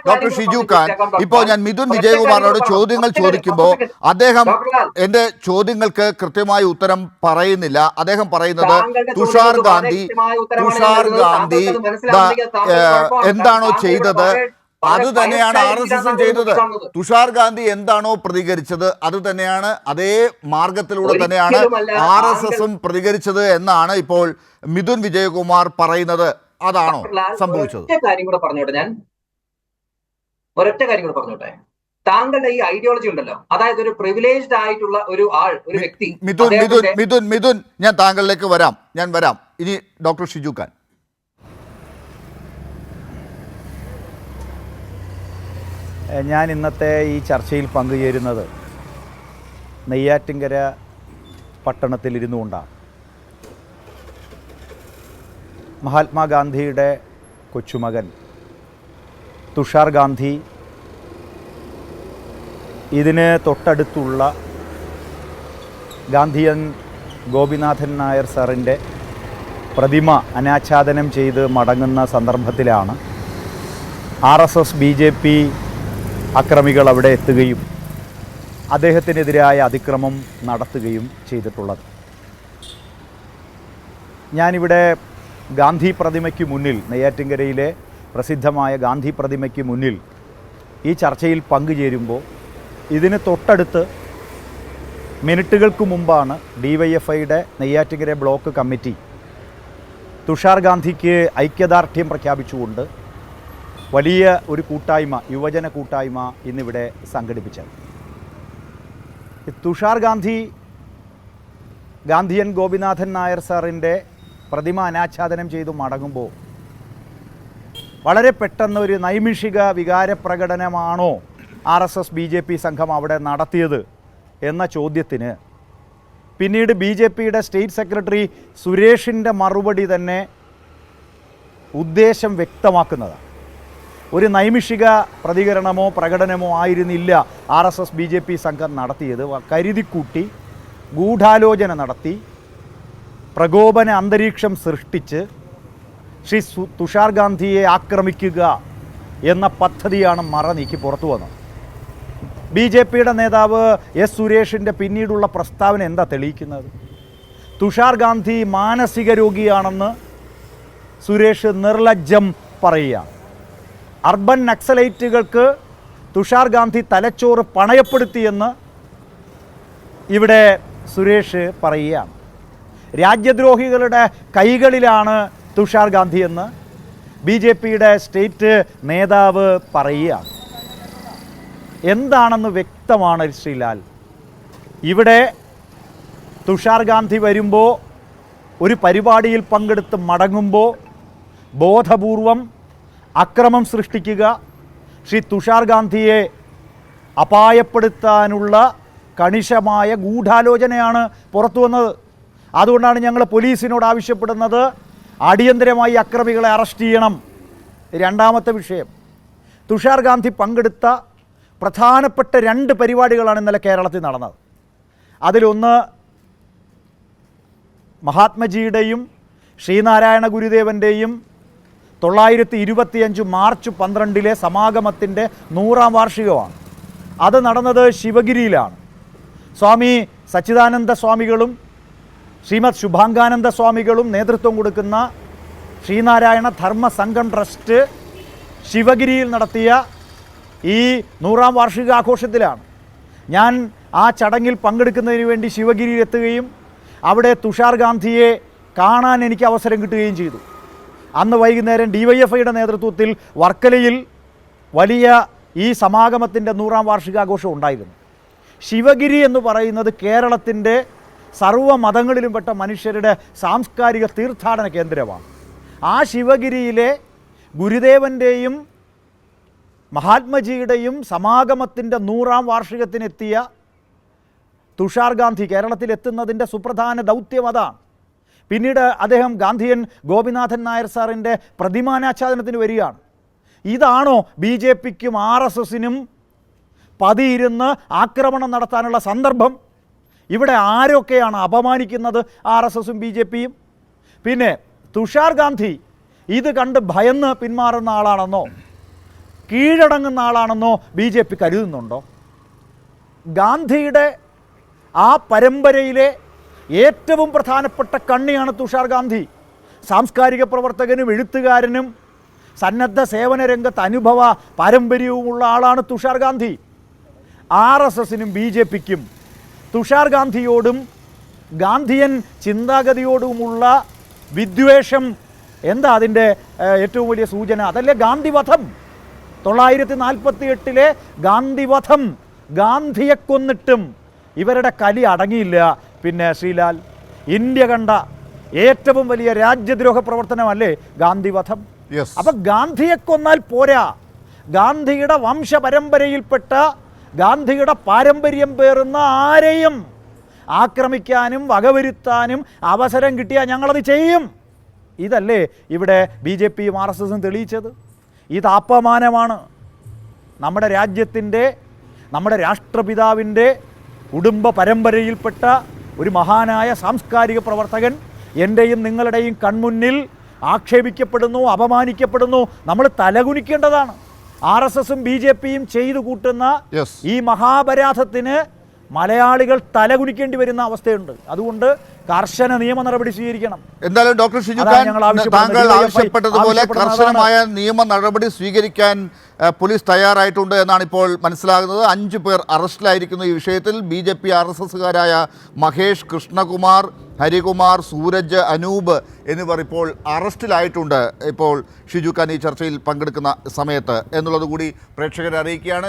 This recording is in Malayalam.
ഡോക്ടർ ഷിജു ഖാൻ, ഇപ്പോൾ ഞാൻ മിഥുൻ വിജയകുമാറിനോട് ചോദ്യങ്ങൾ ചോദിക്കുമ്പോൾ അദ്ദേഹം എന്റെ ചോദ്യങ്ങൾക്ക് കൃത്യമായി ഉത്തരം പറയുന്നില്ല. അദ്ദേഹം പറയുന്നത് തുഷാർ ഗാന്ധി എന്താണോ ചെയ്തത് അത് തന്നെയാണ് RSS ചെയ്തത്. തുഷാർ ഗാന്ധി എന്താണോ പ്രതികരിച്ചത് അത് തന്നെയാണ്, അതേ മാർഗത്തിലൂടെ തന്നെയാണ് RSS പ്രതികരിച്ചത് എന്നാണ് ഇപ്പോൾ മിഥുൻ വിജയകുമാർ പറയുന്നത്. അതാണോ സംഭവിച്ചത്? ഒരൊറ്റ കാര്യം കൂടെ പറഞ്ഞോട്ടെ. താങ്കളുടെ ഈ ഐഡിയോളജി ഉണ്ടല്ലോ, അതായത് ഒരു പ്രിവിലേജ്ഡ് ആയിട്ടുള്ള ഒരു വ്യക്തി. മിഥുൻ ഞാൻ താങ്കളിലേക്ക് വരാം. ഇനി ഡോക്ടർ ഷിജു ഖാൻ. ഞാൻ ഇന്നത്തെ ഈ ചർച്ചയിൽ പങ്കുചേരുന്നത് നെയ്യാറ്റിൻകര പട്ടണത്തിലിരുന്നു കൊണ്ടാണ്. മഹാത്മാഗാന്ധിയുടെ കൊച്ചുമകൻ തുഷാർ ഗാന്ധി ഇതിന് തൊട്ടടുത്തുള്ള ഗാന്ധിയൻ ഗോപിനാഥൻ നായർ സാറിൻ്റെ പ്രതിമ അനാച്ഛാദനം ചെയ്ത് മടങ്ങുന്ന സന്ദർഭത്തിലാണ് RSS BJP അക്രമികൾ അവിടെ എത്തുകയും അദ്ദേഹത്തിനെതിരായ അതിക്രമം നടത്തുകയും ചെയ്തിട്ടുള്ളത്. ഞാനിവിടെ ഗാന്ധി പ്രതിമയ്ക്ക് മുന്നിൽ, നെയ്യാറ്റിൻകരയിലെ പ്രസിദ്ധമായ ഗാന്ധി പ്രതിമയ്ക്ക് മുന്നിൽ ഈ ചർച്ചയിൽ പങ്കുചേരുമ്പോൾ ഇതിന് തൊട്ടടുത്ത് മിനിറ്റുകൾക്ക് മുമ്പാണ് DYFIയുടെ നെയ്യാറ്റിൻകര ബ്ലോക്ക് കമ്മിറ്റി തുഷാർ ഗാന്ധിക്ക് ഐക്യദാർഢ്യം പ്രഖ്യാപിച്ചുകൊണ്ട് വലിയ ഒരു കൂട്ടായ്മ, യുവജന കൂട്ടായ്മ ഇന്നിവിടെ സംഘടിപ്പിച്ചത്. തുഷാർ ഗാന്ധി ഗാന്ധിയൻ ഗോപിനാഥൻ നായർ സാറിൻ്റെ പ്രതിമ അനാച്ഛാദനം ചെയ്തു മടങ്ങുമ്പോൾ വളരെ പെട്ടെന്ന് ഒരു നൈമിഷിക വികാരപ്രകടനമാണോ RSS BJP സംഘം അവിടെ നടത്തിയത് എന്ന ചോദ്യത്തിന് പിന്നീട് BJPയുടെ സ്റ്റേറ്റ് സെക്രട്ടറി സുരേഷിൻ്റെ മറുപടി തന്നെ ഉദ്ദേശം വ്യക്തമാക്കുന്നതാണ്. ഒരു നൈമിഷിക പ്രതികരണമോ പ്രകടനമോ ആയിരുന്നില്ല RSS BJP സംഘം നടത്തിയത്. കരുതിക്കൂട്ടി ഗൂഢാലോചന നടത്തി പ്രകോപന അന്തരീക്ഷം സൃഷ്ടിച്ച് ശ്രീ തുഷാർ ഗാന്ധിയെ ആക്രമിക്കുക എന്ന പദ്ധതിയാണ് മറനീക്കി പുറത്തു വന്നത്. BJPയുടെ നേതാവ് S സുരേഷിൻ്റെ പിന്നീടുള്ള പ്രസ്താവന എന്താ തെളിയിക്കുന്നത്? തുഷാർ ഗാന്ധി മാനസിക രോഗിയാണെന്ന് സുരേഷ് നിർലജ്ജം പറയുകയാണ്. അർബൻ നക്സലൈറ്റുകൾക്ക് തുഷാർ ഗാന്ധി തലച്ചോറ് പണയപ്പെടുത്തിയെന്ന് ഇവിടെ സുരേഷ് പറയുകയാണ്. രാജ്യദ്രോഹികളുടെ കൈകളിലാണ് തുഷാർ ഗാന്ധി എന്ന് BJPയുടെ സ്റ്റേറ്റ് നേതാവ് പറയുകയാണ്. എന്താണെന്ന് വ്യക്തമാണ് ശ്രീലാൽ. ഇവിടെ തുഷാർ ഗാന്ധി വരുമ്പോൾ, ഒരു പരിപാടിയിൽ പങ്കെടുത്ത് മടങ്ങുമ്പോൾ ബോധപൂർവം അക്രമം സൃഷ്ടിക്കുക, ശ്രീ തുഷാർ ഗാന്ധിയെ അപായപ്പെടുത്താനുള്ള കണിശമായ ഗൂഢാലോചനയാണ് പുറത്തു വന്നത്. അതുകൊണ്ടാണ് ഞങ്ങൾ പോലീസിനോട് ആവശ്യപ്പെടുന്നത് അടിയന്തരമായി അക്രമികളെ അറസ്റ്റ് ചെയ്യണം. രണ്ടാമത്തെ വിഷയം, തുഷാർ ഗാന്ധി പങ്കെടുത്ത പ്രധാനപ്പെട്ട 2 പരിപാടികളാണ് ഇന്നലെ കേരളത്തിൽ നടന്നത്. അതിലൊന്ന് മഹാത്മജിയുടെയും ശ്രീനാരായണ ഗുരുദേവൻ്റെയും 925 മാർച്ച് 12 സമാഗമത്തിൻ്റെ 100ാം വാർഷികമാണ്. അത് നടന്നത് ശിവഗിരിയിലാണ്. സ്വാമി സച്ചിദാനന്ദ സ്വാമികളും ശ്രീമദ് ശുഭാംഗാനന്ദ സ്വാമികളും നേതൃത്വം കൊടുക്കുന്ന ശ്രീനാരായണ ധർമ്മ സംഘം ട്രസ്റ്റ് ശിവഗിരിയിൽ നടത്തിയ ഈ 100ാം വാർഷികാഘോഷത്തിലാണ് ഞാൻ ആ ചടങ്ങിൽ പങ്കെടുക്കുന്നതിന് വേണ്ടി ശിവഗിരിയിൽ എത്തുകയും അവിടെ തുഷാർ ഗാന്ധിയെ കാണാൻ എനിക്ക് അവസരം കിട്ടുകയും ചെയ്തു. അന്ന് വൈകുന്നേരം DYFIയുടെ നേതൃത്വത്തിൽ വർക്കലയിൽ വലിയ ഈ സമാഗമത്തിൻ്റെ 100ാം വാർഷികാഘോഷം ഉണ്ടായിരുന്നു. ശിവഗിരി എന്ന് പറയുന്നത് കേരളത്തിൻ്റെ സർവ്വ മതങ്ങളിലും പെട്ട മനുഷ്യരുടെ സാംസ്കാരിക തീർത്ഥാടന കേന്ദ്രമാണ്. ആ ശിവഗിരിയിലെ ഗുരുദേവൻ്റെയും മഹാത്മജിയുടെയും സമാഗമത്തിൻ്റെ 100ാം വാർഷികത്തിനെത്തിയ തുഷാർ ഗാന്ധി കേരളത്തിലെത്തുന്നതിൻ്റെ സുപ്രധാന ദൗത്യം അതാണ്. പിന്നീട് അദ്ദേഹം ഗാന്ധിയൻ ഗോപിനാഥൻ നായർ സാറിൻ്റെ പ്രതിമാനാച്ഛാദനത്തിന് വരികയാണ്. ഇതാണോ BJPക്കും RSSനും പതിയിരുന്ന് ആക്രമണം നടത്താനുള്ള സന്ദർഭം? ഇവിടെ ആരൊക്കെയാണ് അപമാനിക്കുന്നത്? RSSും BJPയും. പിന്നെ തുഷാർ ഗാന്ധി ഇത് കണ്ട് ഭയന്ന് പിന്മാറുന്ന ആളാണെന്നോ? കീഴടങ്ങുന്ന ആളാണെന്നോ BJP കരുതുന്നുണ്ടോ? ഗാന്ധിയുടെ ആ പരമ്പരയിലെ ഏറ്റവും പ്രധാനപ്പെട്ട കണ്ണിയാണ് തുഷാർ ഗാന്ധി. സാംസ്കാരിക പ്രവർത്തകനും എഴുത്തുകാരനും സന്നദ്ധ സേവന രംഗത്ത് അനുഭവ പാരമ്പര്യവുമുള്ള ആളാണ് തുഷാർ ഗാന്ധി. RSSനും BJPക്കും തുഷാർ ഗാന്ധിയോടും ഗാന്ധിയൻ ചിന്താഗതിയോടുമുള്ള വിദ്വേഷം എന്താ അതിൻ്റെ ഏറ്റവും വലിയ സൂചന? അതല്ലേ ഗാന്ധിവധം. 1948 ഗാന്ധിവധം. ഗാന്ധിയെ കൊന്നിട്ടും ഇവരുടെ കലി അടങ്ങിയില്ല. പിന്നെ ശ്രീലാൽ, ഇന്ത്യ കണ്ട ഏറ്റവും വലിയ രാജ്യദ്രോഹ പ്രവർത്തനമല്ലേ ഗാന്ധിവധം? അപ്പം ഗാന്ധിയെ കൊന്നാൽ പോരാ, ഗാന്ധിയുടെ വംശപരമ്പരയിൽപ്പെട്ട ഗാന്ധിയുടെ പാരമ്പര്യം പേറുന്ന ആരെയും ആക്രമിക്കാനും വകവരുത്താനും അവസരം കിട്ടിയാൽ ഞങ്ങളത് ചെയ്യും. ഇതല്ലേ ഇവിടെ BJPയും RSSും തെളിയിച്ചത്? ഇത് അപമാനമാണ്. നമ്മുടെ രാജ്യത്തിൻ്റെ, നമ്മുടെ രാഷ്ട്രപിതാവിൻ്റെ കുടുംബ പരമ്പരയിൽപ്പെട്ട ഒരു മഹാനായ സാംസ്കാരിക പ്രവർത്തകൻ എൻ്റെയും നിങ്ങളുടെയും കൺമുന്നിൽ ആക്ഷേപിക്കപ്പെടുന്നു, അപമാനിക്കപ്പെടുന്നു. നമ്മൾ തലകുനിക്കേണ്ടതാണ്. RSSും BJPയും ചെയ്തു കൂട്ടുന്ന ഈ മഹാപരാധത്തിന് മലയാളികൾ തലകുനിക്കേണ്ടി വരുന്ന അവസ്ഥയുണ്ട്. അതുകൊണ്ട് കർശന നിയമ നടപടി സ്വീകരിക്കണം. എന്തായാലും ഡോക്ടർ ഷിജു ഖാൻ, താങ്കൾ ആവശ്യപ്പെട്ടതുപോലെ കർശനമായ നിയമ നടപടി സ്വീകരിക്കാൻ പോലീസ് തയ്യാറായിട്ടുണ്ട് എന്നാണ് ഇപ്പോൾ മനസ്സിലാകുന്നത്. 5 പേർ അറസ്റ്റിലായിരിക്കുന്നു ഈ വിഷയത്തിൽ. BJP RSSകാരായ മഹേഷ്, കൃഷ്ണകുമാർ, ഹരികുമാർ, സൂരജ്, അനൂപ് എന്നിവർ ഇപ്പോൾ അറസ്റ്റിലായിട്ടുണ്ട്. ഇപ്പോൾ ഷിജു ഖാൻ ഈ ചർച്ചയിൽ പങ്കെടുക്കുന്ന സമയത്ത് എന്നുള്ളത് കൂടി പ്രേക്ഷകരെ അറിയിക്കുകയാണ്.